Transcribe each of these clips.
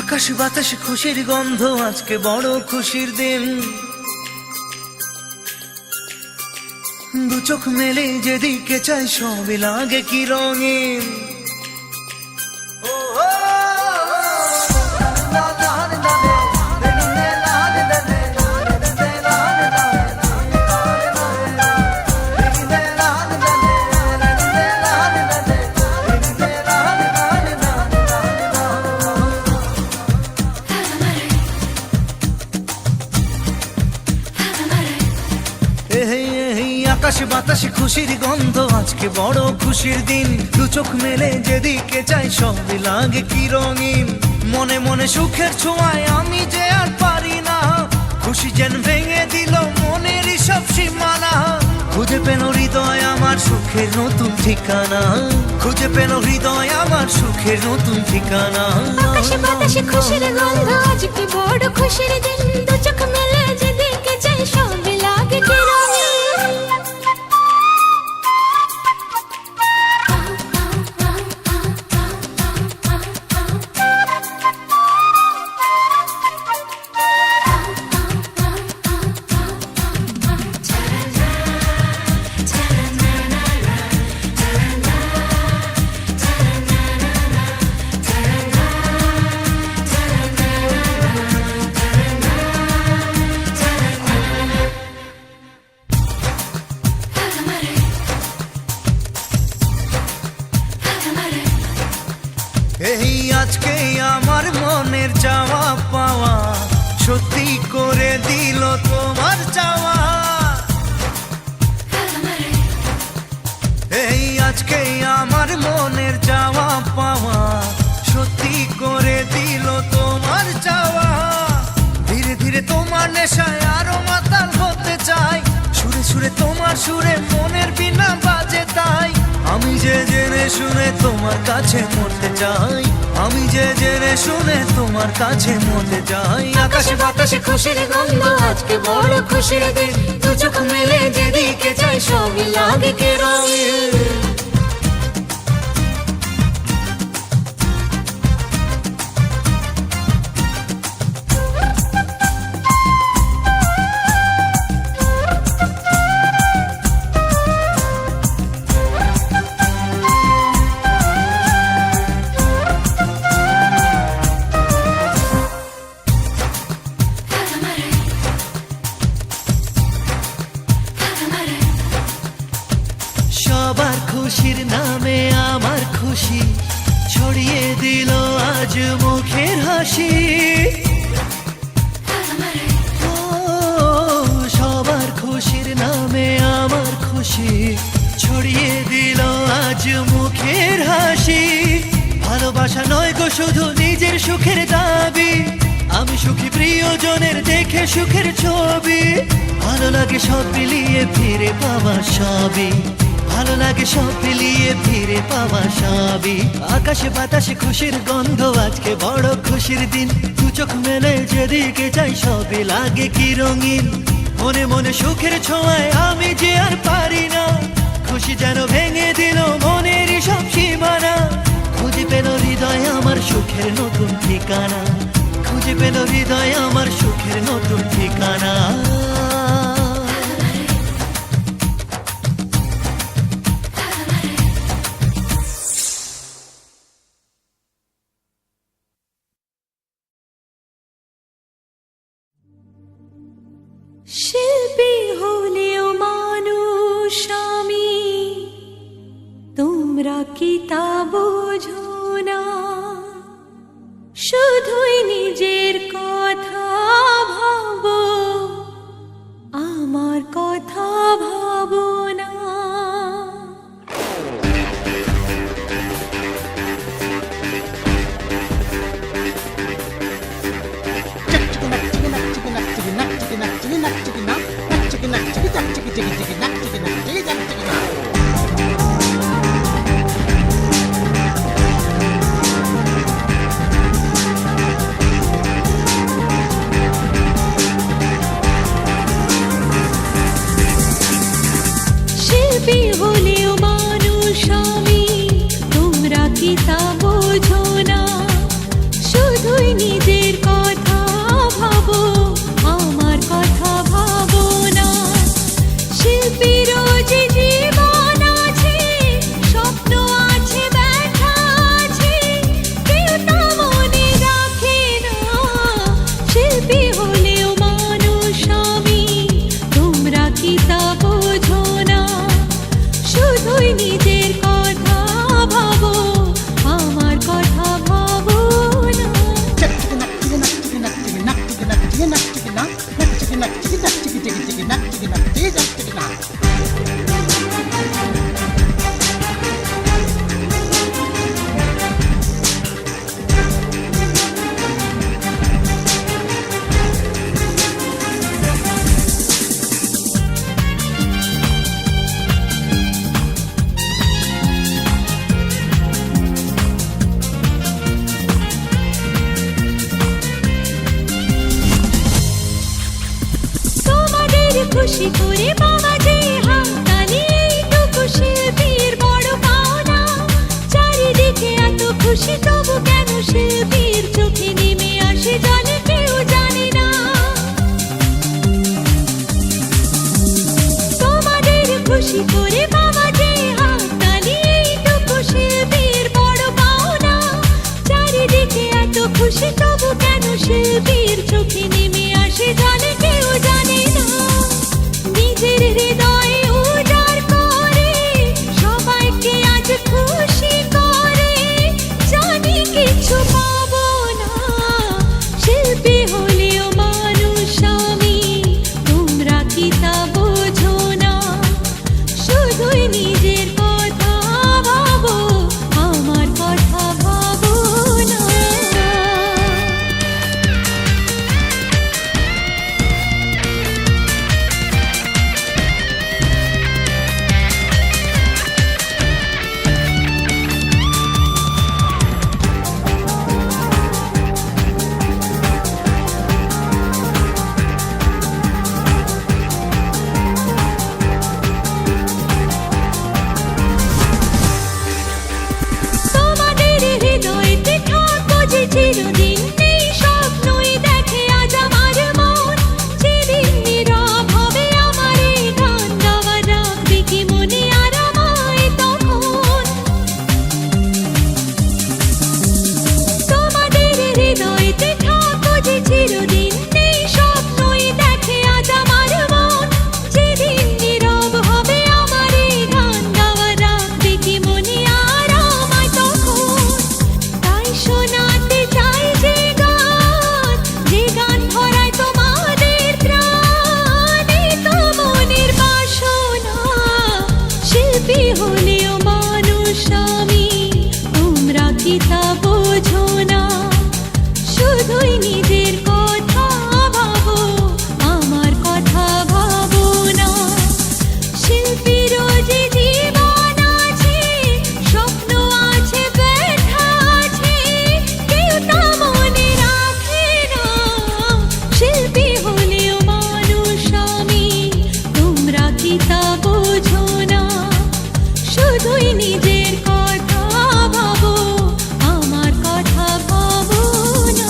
আকাশ বাতাস খুশির গন্ধ, আজকে বড় খুশির দিন। দু চোখ মেলে যেদিকে চাই সবই লাগে কি রঙিন। আকাশ বাতাসে খুশির গন্ধ, আজকে বড় খুশির দিন। দু চোখ মেলে যেদিকে চাই সবই লাগে কি রঙিন। মনে মনে সুখের ছোঁয়ায় আমি যে আর পারি না, খুশি যেন ভেঙে দিল মনের সব সীমানা। খুঁজে পেল হৃদয় আমার সুখের নতুন ঠিকানা, খুঁজে পেল হৃদয় আমার সুখের নতুন ঠিকানা। আকাশে বাতাসে খুশির গন্ধ, আজকে বড় খুশির দিন। দু চোখ মেলে যেদিকে চাই সবই লাগে কি রঙিন। এই আজকে আমার মনের চাওয়া পাওয়া সত্যি করে দিল তোমার চাওয়া। এই আজকে আমার মনের চাওয়া পাওয়া সত্যি করে দিল তোমার চাওয়া। ধীরে ধীরে তোমার নেশায় আরো মাতাল হতে চাই, সুরে সুরে তোমার সুরে মনের বিনা বাজে তাই। আমি যে জেনে শুনে তোমার কাছে মরতে চাই, আমি যে জেনে শুনে তোমার কাছে মরতে চাই। আকাশে বাতাসে খুশির গন্ধ, আজকে বড় খুশির দিন। দু চোখ মেলে যেদিকে চাই সবই লাগে কি রঙিন। সবার খুশির নামে আমার খুশি ছড়িয়ে দিল আজ মুখের হাসি। ও সবার খুশির নামে আমার খুশি ছড়িয়ে দিল আজ মুখের হাসি। ভালোবাসা নয় গো শুধু নিজের সুখের দাবি, আমি সুখী প্রিয়জনের দেখে সুখের ছবি। ভালো লাগে সব মিলিয়ে ফিরে পাওয়া সবই, ভালো লাগে সব মিলিয়ে ফিরে পাওয়া সবই। আকাশে বাতাসে খুশির গন্ধ, আজকে বড় খুশির দিন। দু চোখ মেলে যেদিকে চাই সবই লাগে কি রঙিন। মনে মনে সুখের ছোঁয়ায় আমি যে আর পারি না, খুশি যেন ভেঙে দিল মনের সব সীমানা। খুঁজে পেল হৃদয় আমার সুখের নতুন ঠিকানা, খুঁজে পেল হৃদয় আমার সুখের নতুন ঠিকানা। শিল্পী হলেও মানুষ আমি, তোমরা কি তা বোঝো না? শুধুই নিজের কথা ভাবো, আমার কথা ভাবো না। খুশি করে বাবা যে হাততালি, এইটুকু শিল্পীর বড় পাওনা। চারিদিকে এত খুশি তবু কেন শিল্পীর চোখে নেমে আসে জলে কেউ জানে না। তোমাদের খুশি করে বাবা যে হাততালি, এইটুকু শিল্পীর বড় পাওনা। চারিদিকে এত খুশি তবু কেন শিল্পীর চোখে নেমে আসে জলে কেউ জানে না। নিজের হৃদয় উজাড় করে সবাইকে আজ খুশি করে, জানি কিছু পাবো না শিল্পী হলেও মানুষ আমি, তোমরা কি তা বোঝো না? শুধুই নিজের কথা ভাবো, আমার কথা ভাবো না। তোমাদের হৃদয়তে থাকবো যে চিরদিন, এই স্বপ্নই দেখে আজ আমার মন। যেদিন নীরব হবে আমার এই গান গাওয়া, রাখবে কি মনে আর আমায় তখন? তোমাদের হৃদয়তে থাকবো যে চিরদিন, এই স্বপ্নই দেখে আজ আমার মন। যেদিন নীরব হবে আমার এই গান গাওয়া, রাখবে কি মনে আর আমায় তখন? তাই শোনাতে চাই যে গান, যে গান ভরায় তোমাদের প্রাণ। এই তো মনের বাসনা, শিল্পী হলেও মানুষ আমি, তোমরা কি তা বোঝো না? শুধুই নিজের কথা ভাবো, আমার কথা ভাবো না। শিল্পীরও যে জীবন আছে, স্বপ্ন আছে, ব্যথা আছে, কেউ তা মনে রাখে না। শিল্পী হলেও মানুষ আমি, তোমরা কি তা বোঝো না? শুধুই নিজের কথা ভাবো, আমার কথা ভাবো না।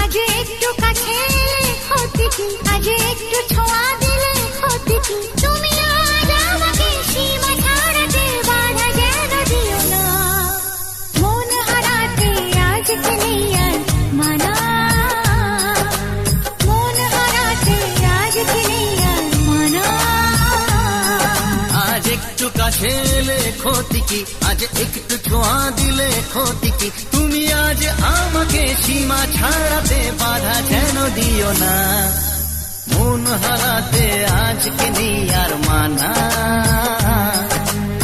আজ একটু কাছে এলে ক্ষতি কি, আজ একটু ছোঁয়া দিলে ক্ষতি কি? তুমি আজ আমাকে সীমা ছাড়াতে বাধা যেন দিও না। মন হারাতে আজকে নেই আর মানা, মন হারাতে আজকে নেই আর মানা। আজ একটু কাছে এলে ক্ষতি কি, আজ একটু ছোঁয়া দিলে ক্ষতি কি? তুমি আজ আমাকে সীমা ছাড়াতে বাধা যেন দিও না। মন হারাতে আজকে নেই আর মানা,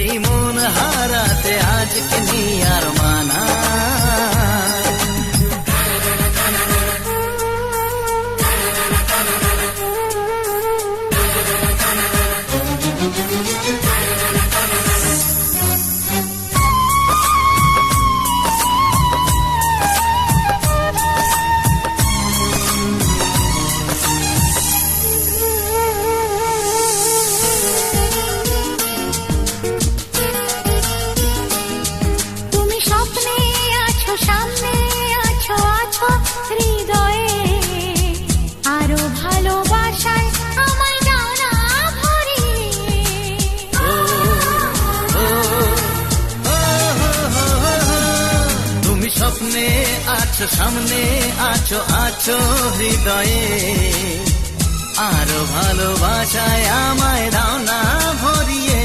এই মন হারাতে আজকে নেই আর মানা। আছো সামনে, আছো আছো হৃদয়ে, আরো ভালোবাসায় আমায় দাও না ভরিয়ে।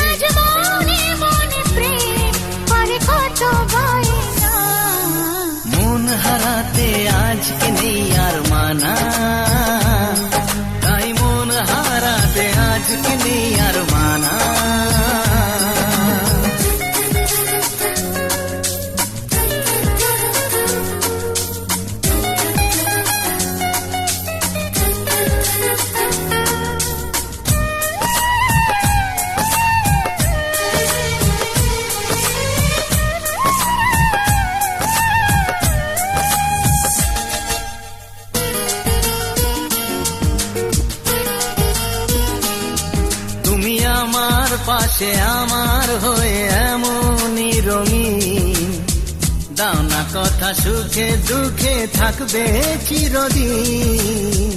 আজ মনে মনে প্রেম করে কত বায়না, মন হারাতে আজকে নেই আর মানা, তাই মন হারাতে আজকে নেই আর মানা। পাশে আমার হয়ে এমনই রঙিন, দাও না কথা সুখে দুঃখে থাকবে চিরদিন।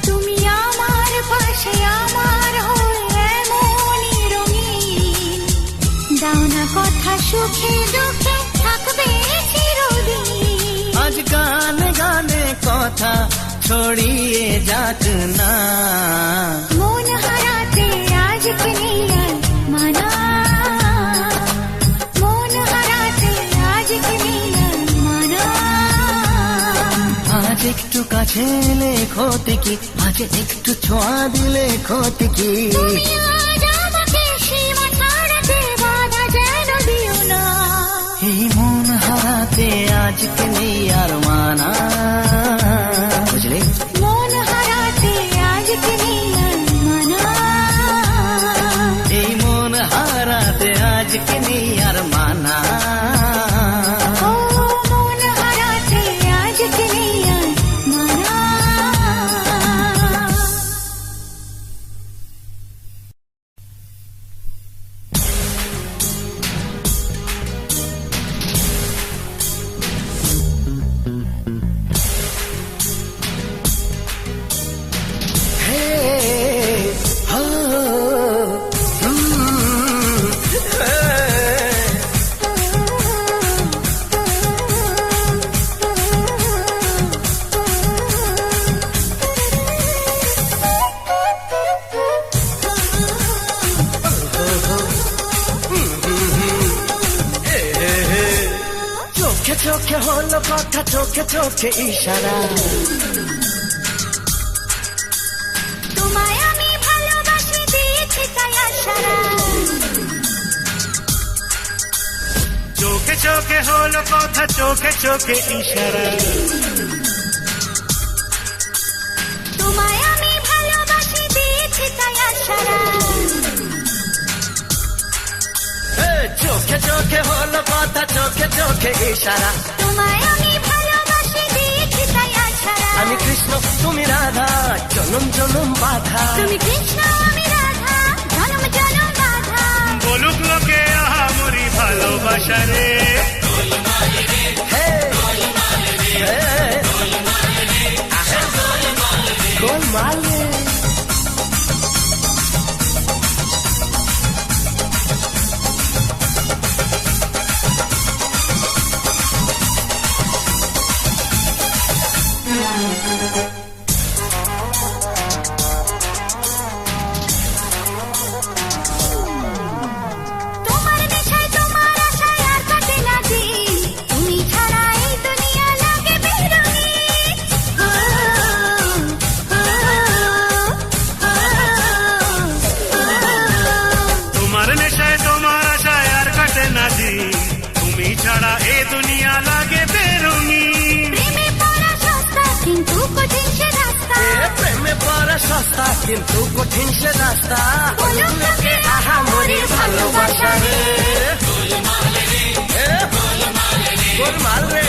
তুমি আমার পাশে আমার হয়ে এমনই রঙিন, দাও না কথা সুখে দুঃখে থাকবে চিরদিন। আজ গানে গানে কথা ছড়িয়ে যাক না, মন হারাতে আজকে নেই আর মানা, মন হারাতে আজকে নেই আর মানা। আজ একটু কাছে এলে ক্ষতি কি, আজ একটু ছোঁয়া দিলে ক্ষতি কি। তুমি আজ আমাকে সীমা ছাড়াতে বাধা যেন দিও না, এই মন হারাতে আজকে নেই আর মানা, বুঝলে? মন হারাতে আজকে নেই আর মানা, এই মন হারাতে আজকে নেই আর মানা। ও মন হারাতে আজকে নেই আর মানা। চোখে চোখে হলো কথা, চোখে চোখে ইশারা, তোমায় আমি ভালোবাসি দিয়েছি তাই আশারা, চোখে চোখে হলো কথা, চোখে চোখে ইশারা, তোমায় আমি ভালোবাসি দিয়েছি তাই আশারা, চোখে চোখে হলো কথা, চোখে চোখে ইশারা, তোমায় আমি ভালোবাসি দিয়েছি তাই আশারা। আমি কৃষ্ণ তুমি রাধা, জনম জনম বাধা, তুমি কৃষ্ণ আমি রাধা, জনম জনম বাধা। বলুক লোকে আহা মরি ভালোবাসা রে, গোলমাল রে। তোমার নেশায় তোমার আশায় আর কাটে না দিন, তুমি ছাড়া এই দুনিয়া লাগে বেরঙিন। তোমার নেশায় তোমার আশায় আর কাটে না দিন, তুমি ছাড়া এ দুনিয়া লাগে বেরঙিন। প্রেমে পড়া সস্তা কিন্তু কঠিন সে রাস্তা, প্রেমে পড়া সস্তা কিন্তু কঠিন সে রাস্তা, বলুক লোকে আহা মরি ভালোবাসা রে, গোলমাল রে, গোলমাল রে।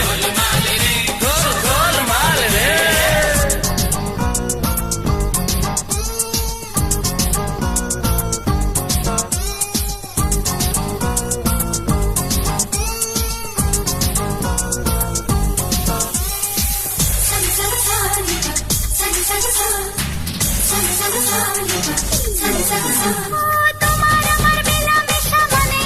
তোমার আমার মেলামেশা মানে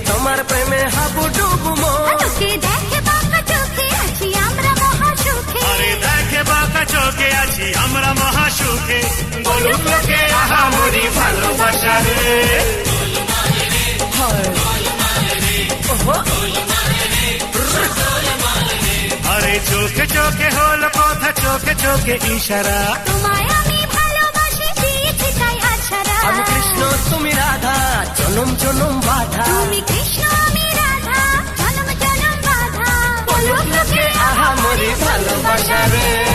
তোমার প্রেমে হাবুডুবু মন তোকে দেখে বাঁকা চোখে আছি আমরা মহাসুখে আরে দেখে বাঁকা চোখে আছি আমরা মহাসুখে বলুক লোকে আহামরি ভালোবাসা রে হয় ওহো আরে চোখে চোখে হলো কথা চোখে চোখে ইশারা তোমায় আমি ভালোবাসি দিয়েছি তাই আছাড়া আমি কৃষ্ণ তুমি রাধা জনম জনম বাধা তুমি কৃষ্ণ আমি রাধা জনম জনম বাধা বলুক লোকে আহামরি ভালোবাসা রে